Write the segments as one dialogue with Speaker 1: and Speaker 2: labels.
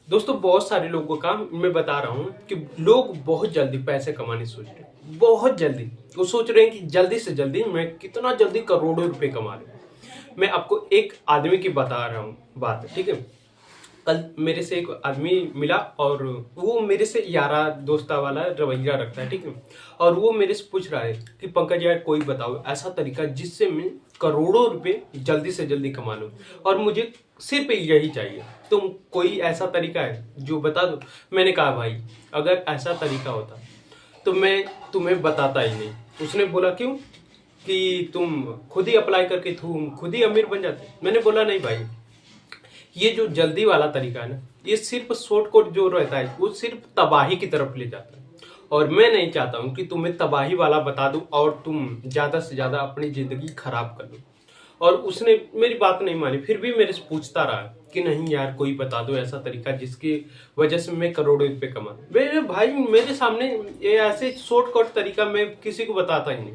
Speaker 1: दोस्तों बहुत सारे लोगों का मैं बता रहा हूँ कि लोग बहुत जल्दी पैसे कमाने सोच रहे हैं। बहुत जल्दी वो सोच रहे हैं कि जल्दी से जल्दी मैं कितना जल्दी करोड़ों रुपए कमा लूं। मैं आपको एक आदमी की बता रहा हूँ बात, ठीक है। कल मेरे से एक आदमी मिला और वो मेरे से यारा दोस्ता वाला रवैया रखता है, ठीक है। और वो मेरे से पूछ रहा है कि पंकज यार कोई बताओ ऐसा तरीका जिससे मैं करोड़ों रुपए जल्दी से जल्दी कमा लूं, और मुझे सिर्फ यही चाहिए। तुम कोई ऐसा तरीका है जो बता दो। मैंने कहा भाई अगर ऐसा तरीका होता तो मैं तुम्हें बताता ही नहीं। उसने बोला क्यों, कि तुम खुद ही अप्लाई करके तुम खुद ही अमीर बन जाते। मैंने बोला नहीं भाई, ये जो जल्दी वाला तरीका है ना, ये सिर्फ शॉर्टकट जो रहता है वो सिर्फ तबाही की तरफ ले जाता है। और मैं नहीं चाहता हूं कि तुम्हें तबाही वाला बता दूं और तुम ज्यादा से ज्यादा अपनी जिंदगी खराब कर लो। और उसने मेरी बात नहीं मानी, फिर भी मेरे से पूछता रहा कि नहीं यार कोई बता दो ऐसा तरीका जिसकी वजह से मैं करोड़ों रुपए कमा लूं। मेरे भाई मेरे सामने ये ऐसे शॉर्टकट तरीका मैं किसी को बताता ही नहीं।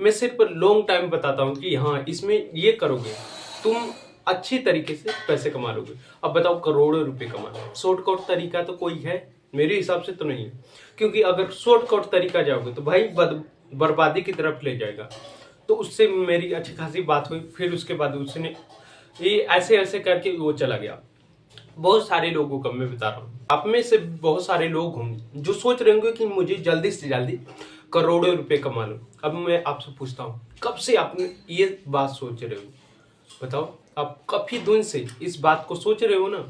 Speaker 1: मैं सिर्फ लॉन्ग टाइम बताता हूँ कि हाँ इसमें ये करोगे तुम अच्छी तरीके से पैसे कमा लोगे। अब बताओ करोड़ों रुपए कमाना शॉर्टकट तरीका तो कोई है? मेरे हिसाब से तो नहीं है। क्योंकि अगर शॉर्टकट तरीका जाओगे तो भाई बर्बादी की तरफ ले जाएगा। तो उससे मेरी अच्छी खासी बात हुई, फिर उसके बाद उसने ये ऐसे ऐसे करके वो चला गया। बहुत सारे लोगों का मैं बता रहा हूँ, आप में से बहुत सारे लोग होंगे जो सोच रहे होंगे कि मुझे जल्दी से जल्दी करोड़ों रुपए कमा लूं। अब मैं आपसे पूछता हूँ कब से आपने ये बात सोच रहे हो? बताओ, आप काफी दिन से इस बात को सोच रहे हो ना।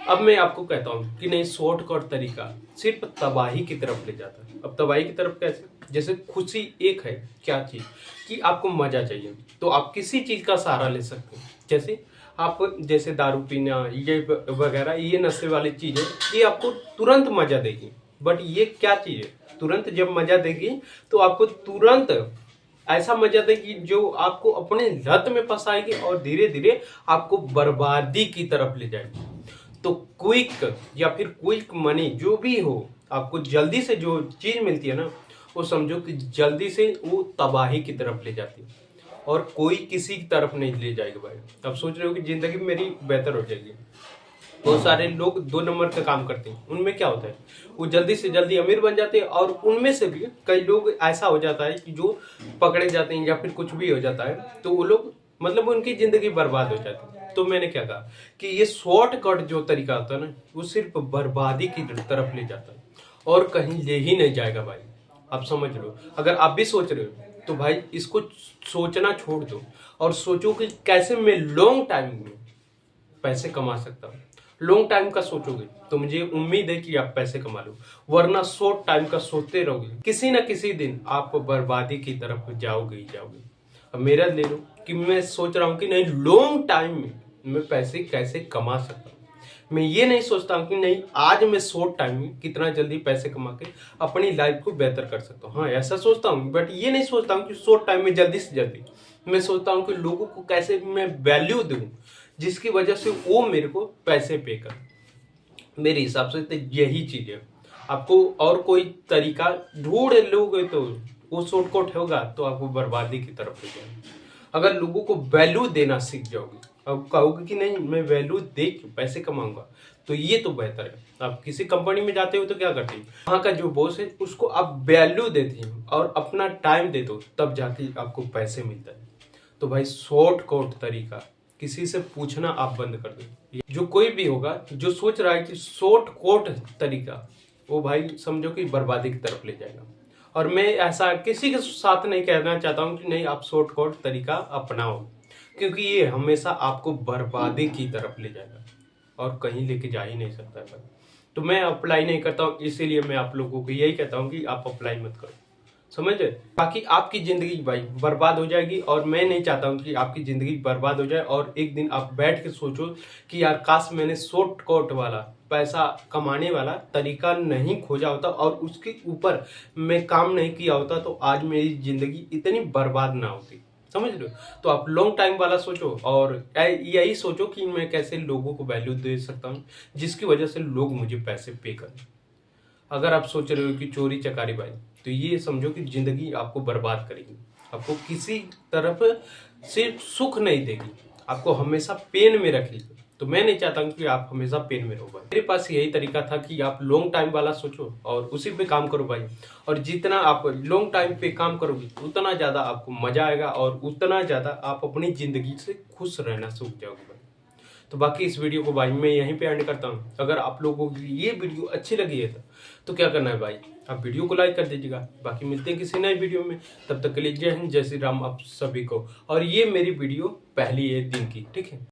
Speaker 1: अब मैं आपको कहता हूँ कि नहीं, शॉर्टकट तरीका सिर्फ तबाही की तरफ ले जाता है। अब तबाही की तरफ कैसे? जैसे खुशी एक है, क्या चीज, कि आपको मजा चाहिए तो आप किसी चीज का सहारा ले सकते हैं। जैसे आप जैसे दारू पीना ये वगैरह, ये नशे वाली चीज है, ये आपको तुरंत मजा देगी। बट ये क्या चीज है, तुरंत जब मजा देगी तो आपको तुरंत ऐसा मजा देगी जो आपको अपने लत में फंसाएगी और धीरे धीरे आपको बर्बादी की तरफ ले जाएगी। तो क्विक या फिर क्विक मनी जो भी हो, आपको जल्दी से जो चीज मिलती है ना, वो समझो कि जल्दी से वो तबाही की तरफ ले जाती है और कोई किसी की तरफ नहीं ले जाएगा भाई। अब सोच रहे हो कि जिंदगी मेरी बेहतर हो जाएगी। बहुत सारे लोग 2 नंबर का काम करते हैं, उनमें क्या होता है, वो जल्दी से जल्दी अमीर बन जाते हैं। और उनमें से भी कई लोग ऐसा हो जाता है कि जो पकड़े जाते हैं या फिर कुछ भी हो जाता है तो वो लोग मतलब उनकी जिंदगी बर्बाद हो जाती है। तो मैंने क्या कहा कि ये शॉर्टकट जो तरीका होता है ना, वो सिर्फ बर्बादी की तरफ ले जाता है और कहीं ले ही नहीं जाएगा भाई। आप समझ लो, अगर आप भी सोच रहे हो तो भाई इसको सोचना छोड़ दो और सोचो कि कैसे मैं लॉन्ग टाइम में पैसे कमा सकता हूँ। लॉन्ग टाइम का सोचोगे तो मुझे उम्मीद है कि आप पैसे कमा लो, वरना शॉर्ट टाइम का सोचते रहोगे किसी ना किसी दिन आप बर्बादी की तरफ जाओगे ही जाओगे। अब मेरा ले लो कि मैं सोच रहा हूँ कि नहीं, लॉन्ग टाइम में मैं पैसे कैसे कमा सकता हूँ। मैं ये नहीं सोचता हूँ कि नहीं आज मैं शॉर्ट टाइम में कितना जल्दी पैसे कमा के अपनी लाइफ को बेहतर कर सकता हूँ। हाँ ऐसा सोचता हूँ, बट ये नहीं सोचता हूँ कि शॉर्ट टाइम में जल्दी से जल्दी। मैं सोचता हूँ कि लोगों को कैसे मैं वैल्यू दूं जिसकी वजह से वो मेरे को पैसे पे कर। मेरे हिसाब से तो यही चीज है। आपको और कोई तरीका ढूंढ लोगे तो वो शॉर्टकट होगा तो आपको बर्बादी की तरफ ले जाएगा। अगर लोगों को वैल्यू देना सीख जाओगे, अब कहोगे कि नहीं मैं वैल्यू दे के पैसे कमाऊंगा, तो ये तो बेहतर है। आप किसी कंपनी में जाते हो तो क्या करते हैं, वहाँ का जो बॉस है उसको आप वैल्यू देते हो और अपना टाइम देते हो, तब जाके आपको पैसे मिलता है। तो भाई शॉर्टकट तरीका किसी से पूछना आप बंद कर दो। जो कोई भी होगा जो सोच रहा है कि शॉर्टकट तरीका, वो भाई समझो कि बर्बादी की तरफ ले जाएगा। और मैं ऐसा किसी के साथ नहीं कहना चाहता हूँ कि नहीं आप शॉर्टकट तरीका अपनाओ, क्योंकि ये हमेशा आपको बर्बादी की तरफ ले जाएगा और कहीं लेके जा ही नहीं सकता है। तो मैं अप्लाई नहीं करता हूँ, इसीलिए मैं आप लोगों को यही कहता हूँ कि आप अप्लाई मत करो, समझे। बाकी आपकी जिंदगी भाई बर्बाद हो जाएगी और मैं नहीं चाहता हूँ कि आपकी जिंदगी बर्बाद हो जाए और एक दिन आप बैठ के सोचो कि यार काश मैंने शॉर्टकट वाला पैसा कमाने वाला तरीका नहीं खोजा होता और उसके ऊपर मैं काम नहीं किया होता तो आज मेरी जिंदगी इतनी बर्बाद ना होती, समझ लो। तो आप लॉन्ग टाइम वाला सोचो और यही सोचो कि मैं कैसे लोगों को वैल्यू दे सकता हूँ जिसकी वजह से लोग मुझे पैसे पे करें। अगर आप सोच रहे हो कि चोरी चकारी भाई, तो ये समझो कि जिंदगी आपको बर्बाद करेगी, आपको किसी तरफ सिर्फ सुख नहीं देगी, आपको हमेशा पेन में रखेगी। तो मैं नहीं चाहता हूँ कि आप हमेशा पेन में रहो भाई। मेरे पास यही तरीका था कि आप लॉन्ग टाइम वाला सोचो और उसी पे काम करो भाई। और जितना आप लॉन्ग टाइम पे काम करोगे उतना ज़्यादा आपको मजा आएगा और उतना ज़्यादा आप अपनी ज़िंदगी से खुश रहना सीख जाओगे भाई। तो बाकी इस वीडियो को भाई मैं यहीं पे एंड करता हूँ। अगर आप लोगों को ये वीडियो अच्छी लगी है तो क्या करना है भाई, आप वीडियो को लाइक कर दीजिएगा। बाकी मिलते हैं किसी नए वीडियो में, तब तक के लिए जय हिंद जय श्री राम आप सभी को। और ये मेरी वीडियो पहली है दिन की, ठीक है।